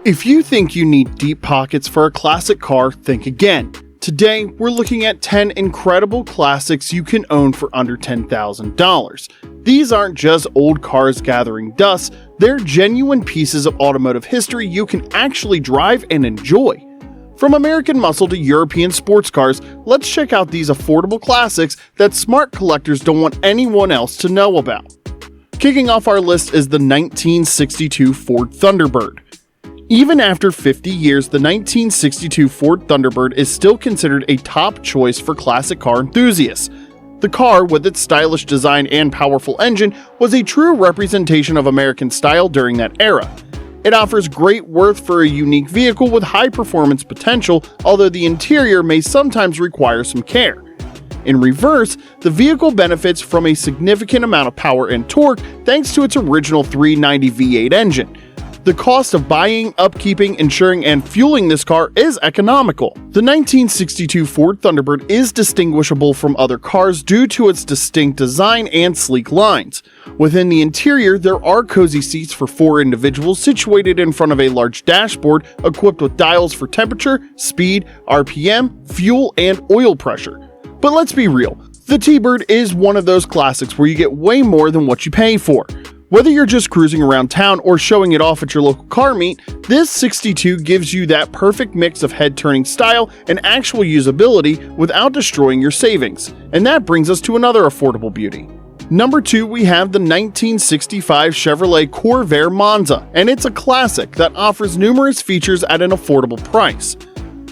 If you think you need deep pockets for a classic car, think again. Today, we're looking at 10 incredible classics you can own for under $10,000. These aren't just old cars gathering dust, they're genuine pieces of automotive history you can actually drive and enjoy. From American muscle to European sports cars, let's check out these affordable classics that smart collectors don't want anyone else to know about. Kicking off our list is the 1962 Ford Thunderbird. Even after 50 years, the 1962 Ford Thunderbird is still considered a top choice for classic car enthusiasts. The car, with its stylish design and powerful engine, was a true representation of American style during that era. It offers great worth for a unique vehicle with high performance potential, although the interior may sometimes require some care. In reverse, the vehicle benefits from a significant amount of power and torque thanks to its original 390 V8 engine. The cost of buying, upkeeping, insuring, and fueling this car is economical. The 1962 Ford Thunderbird is distinguishable from other cars due to its distinct design and sleek lines. Within the interior, there are cozy seats for 4 individuals situated in front of a large dashboard equipped with dials for temperature, speed, RPM, fuel, and oil pressure. But let's be real, the T-Bird is one of those classics where you get way more than what you pay for. Whether you're just cruising around town or showing it off at your local car meet, this 62 gives you that perfect mix of head-turning style and actual usability without destroying your savings. And that brings us to another affordable beauty. Number 2, we have the 1965 Chevrolet Corvair Monza, and it's a classic that offers numerous features at an affordable price.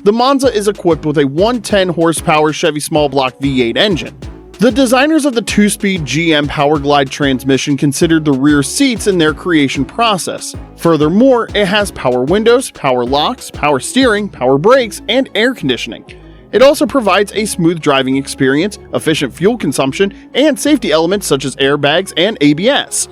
The Monza is equipped with a 110 horsepower Chevy small block V8 engine. The designers of the 2-speed GM Powerglide transmission considered the rear seats in their creation process. Furthermore, it has power windows, power locks, power steering, power brakes, and air conditioning. It also provides a smooth driving experience, efficient fuel consumption, and safety elements such as airbags and ABS.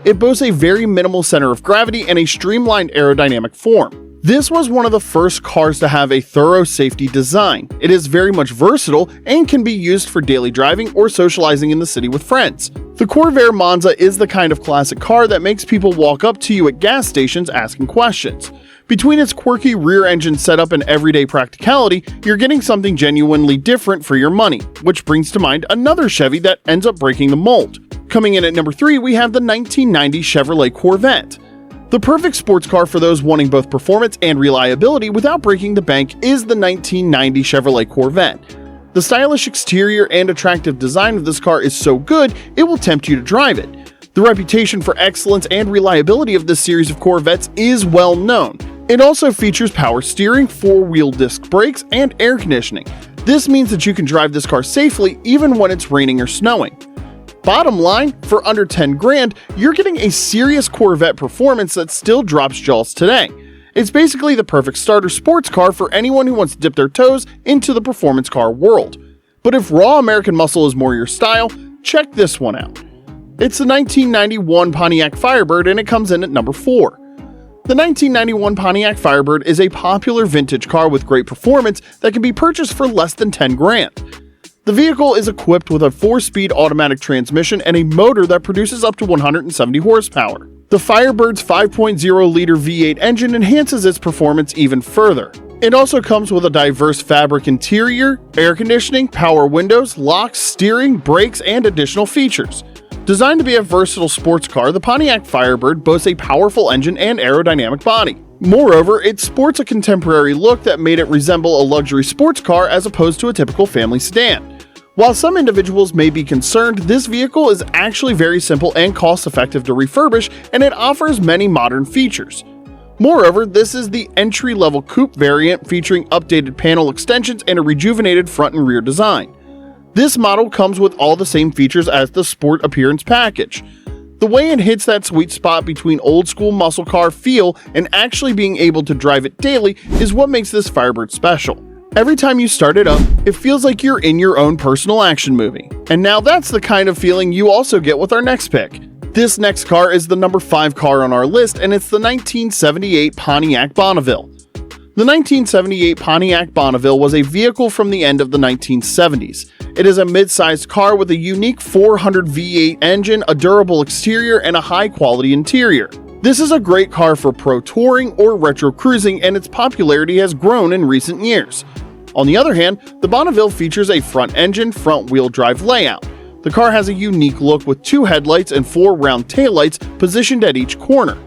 It boasts a very minimal center of gravity and a streamlined aerodynamic form. This was one of the first cars to have a thorough safety design. It is very much versatile and can be used for daily driving or socializing in the city with friends. The Corvair Monza is the kind of classic car that makes people walk up to you at gas stations asking questions. Between its quirky rear engine setup and everyday practicality, you're getting something genuinely different for your money, which brings to mind another Chevy that ends up breaking the mold. Coming in at number 3, we have the 1990 Chevrolet Corvette. The perfect sports car for those wanting both performance and reliability without breaking the bank is the 1990 Chevrolet Corvette. The stylish exterior and attractive design of this car is so good, it will tempt you to drive it. The reputation for excellence and reliability of this series of Corvettes is well known. It also features power steering, 4-wheel disc brakes, and air conditioning. This means that you can drive this car safely even when it's raining or snowing. Bottom line, for under 10 grand, you're getting a serious Corvette performance that still drops jaws today. It's basically the perfect starter sports car for anyone who wants to dip their toes into the performance car world. But if raw American muscle is more your style, check this one out. It's the 1991 Pontiac Firebird, and it comes in at number 4. The 1991 Pontiac Firebird is a popular vintage car with great performance that can be purchased for less than 10 grand. The vehicle is equipped with a 4-speed automatic transmission and a motor that produces up to 170 horsepower. The Firebird's 5.0-liter V8 engine enhances its performance even further. It also comes with a diverse fabric interior, air conditioning, power windows, locks, steering, brakes, and additional features. Designed to be a versatile sports car, the Pontiac Firebird boasts a powerful engine and aerodynamic body. Moreover, it sports a contemporary look that made it resemble a luxury sports car as opposed to a typical family sedan. While some individuals may be concerned, this vehicle is actually very simple and cost-effective to refurbish, and it offers many modern features. Moreover, this is the entry-level coupe variant featuring updated panel extensions and a rejuvenated front and rear design. This model comes with all the same features as the Sport Appearance package. The way it hits that sweet spot between old-school muscle car feel and actually being able to drive it daily is what makes this Firebird special. Every time you start it up, it feels like you're in your own personal action movie. And now that's the kind of feeling you also get with our next pick. This next car is the number 5 car on our list, and it's the 1978 Pontiac Bonneville. The 1978 Pontiac Bonneville was a vehicle from the end of the 1970s. It is a mid-sized car with a unique 400 V8 engine, a durable exterior, and a high-quality interior. This is a great car for pro touring or retro cruising, and its popularity has grown in recent years. On the other hand, the Bonneville features a front-engine, front-wheel drive layout. The car has a unique look with 2 headlights and 4 round taillights positioned at each corner.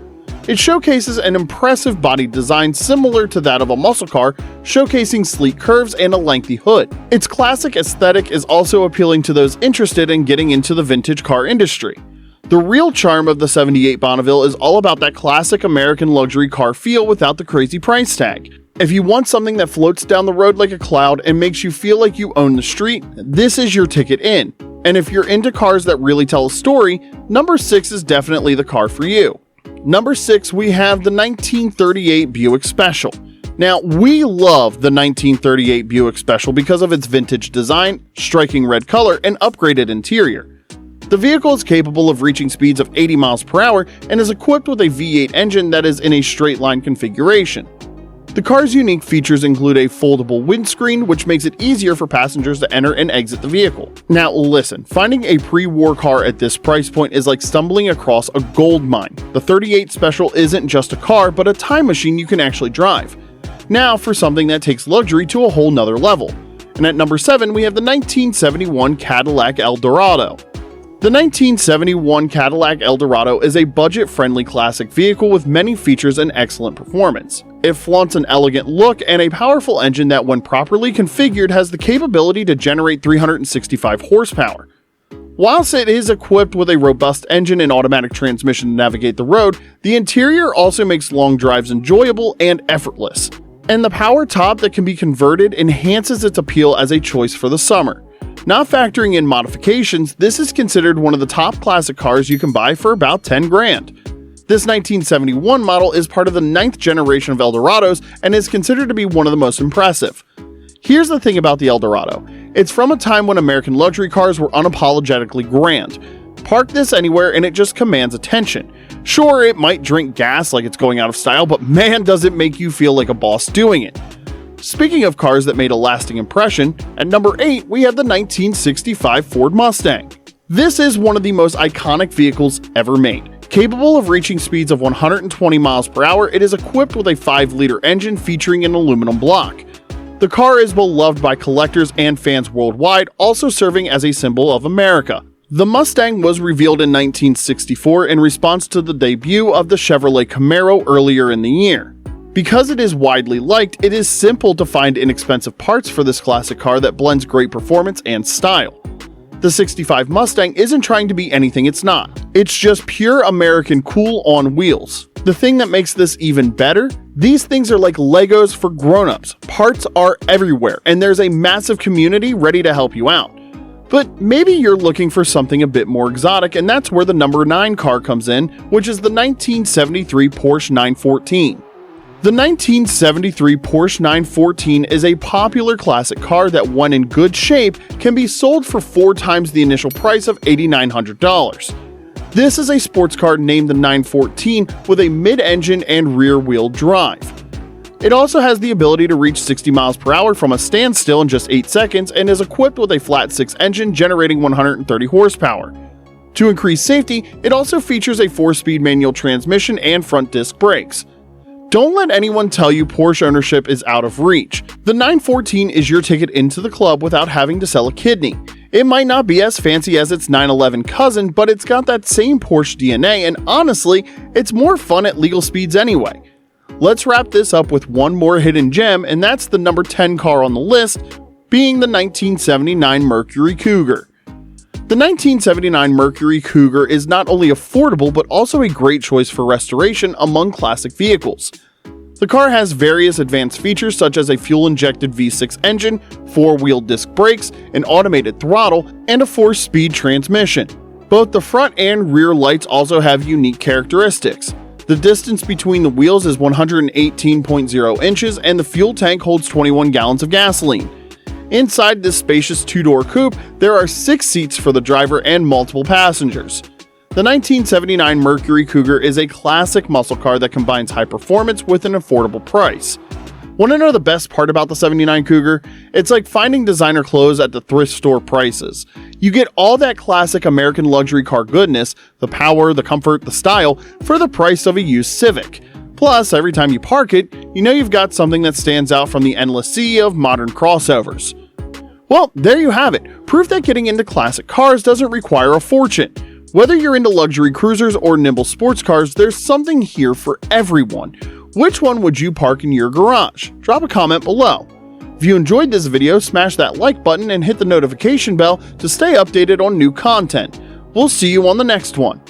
It showcases an impressive body design similar to that of a muscle car, showcasing sleek curves and a lengthy hood. Its classic aesthetic is also appealing to those interested in getting into the vintage car industry. The real charm of the 78 Bonneville is all about that classic American luxury car feel without the crazy price tag. If you want something that floats down the road like a cloud and makes you feel like you own the street, this is your ticket in. And if you're into cars that really tell a story, number 6 is definitely the car for you. Number 6, we have the 1938 Buick Special. Now, we love the 1938 Buick Special because of its vintage design, striking red color, and upgraded interior. The vehicle is capable of reaching speeds of 80 miles per hour and is equipped with a V8 engine that is in a straight line configuration. The car's unique features include a foldable windscreen, which makes it easier for passengers to enter and exit the vehicle. Now listen, finding a pre-war car at this price point is like stumbling across a gold mine. The 38 Special isn't just a car, but a time machine you can actually drive. Now for something that takes luxury to a whole nother level. And at number 7, we have the 1971 Cadillac Eldorado. The 1971 Cadillac Eldorado is a budget-friendly classic vehicle with many features and excellent performance. It flaunts an elegant look and a powerful engine that, when properly configured, has the capability to generate 365 horsepower. Whilst it is equipped with a robust engine and automatic transmission to navigate the road, the interior also makes long drives enjoyable and effortless. And the power top that can be converted enhances its appeal as a choice for the summer. Not factoring in modifications, this is considered one of the top classic cars you can buy for about 10 grand. This 1971 model is part of the 9th generation of Eldorados and is considered to be one of the most impressive. Here's the thing about the Eldorado. It's from a time when American luxury cars were unapologetically grand. Park this anywhere and it just commands attention. Sure, it might drink gas like it's going out of style, but man, does it make you feel like a boss doing it. Speaking of cars that made a lasting impression, at number 8 we have the 1965 Ford Mustang. This is one of the most iconic vehicles ever made. Capable of reaching speeds of 120 miles per hour, it is equipped with a 5-liter engine featuring an aluminum block. The car is beloved by collectors and fans worldwide, also serving as a symbol of America. The Mustang was revealed in 1964 in response to the debut of the Chevrolet Camaro earlier in the year. Because it is widely liked, it is simple to find inexpensive parts for this classic car that blends great performance and style. The 65 Mustang isn't trying to be anything it's not. It's just pure American cool on wheels. The thing that makes this even better, these things are like Legos for grown-ups. Parts are everywhere, and there's a massive community ready to help you out. But maybe you're looking for something a bit more exotic, and that's where the number 9 car comes in, which is the 1973 Porsche 914. The 1973 Porsche 914 is a popular classic car that, when in good shape, can be sold for 4 times the initial price of $8,900. This is a sports car named the 914 with a mid-engine and rear-wheel drive. It also has the ability to reach 60 miles per hour from a standstill in just 8 seconds and is equipped with a flat-6 engine generating 130 horsepower. To increase safety, it also features a 4-speed manual transmission and front disc brakes. Don't let anyone tell you Porsche ownership is out of reach. The 914 is your ticket into the club without having to sell a kidney. It might not be as fancy as its 911 cousin, but it's got that same Porsche DNA, and honestly, it's more fun at legal speeds anyway. Let's wrap this up with one more hidden gem, and that's the number 10 car on the list, being the 1979 Mercury Cougar. The 1979 Mercury Cougar is not only affordable but also a great choice for restoration among classic vehicles. The car has various advanced features such as a fuel-injected V6 engine, 4-wheel disc brakes, an automated throttle, and a 4-speed transmission. Both the front and rear lights also have unique characteristics. The distance between the wheels is 118.0 inches and the fuel tank holds 21 gallons of gasoline. Inside this spacious 2-door coupe, there are 6 seats for the driver and multiple passengers. The 1979 Mercury Cougar is a classic muscle car that combines high performance with an affordable price. Want to know the best part about the 79 Cougar? It's like finding designer clothes at the thrift store prices. You get all that classic American luxury car goodness, the power, the comfort, the style, for the price of a used Civic. Plus, every time you park it, you know you've got something that stands out from the endless sea of modern crossovers. Well, there you have it. Proof that getting into classic cars doesn't require a fortune. Whether you're into luxury cruisers or nimble sports cars, there's something here for everyone. Which one would you park in your garage? Drop a comment below. If you enjoyed this video, smash that like button and hit the notification bell to stay updated on new content. We'll see you on the next one.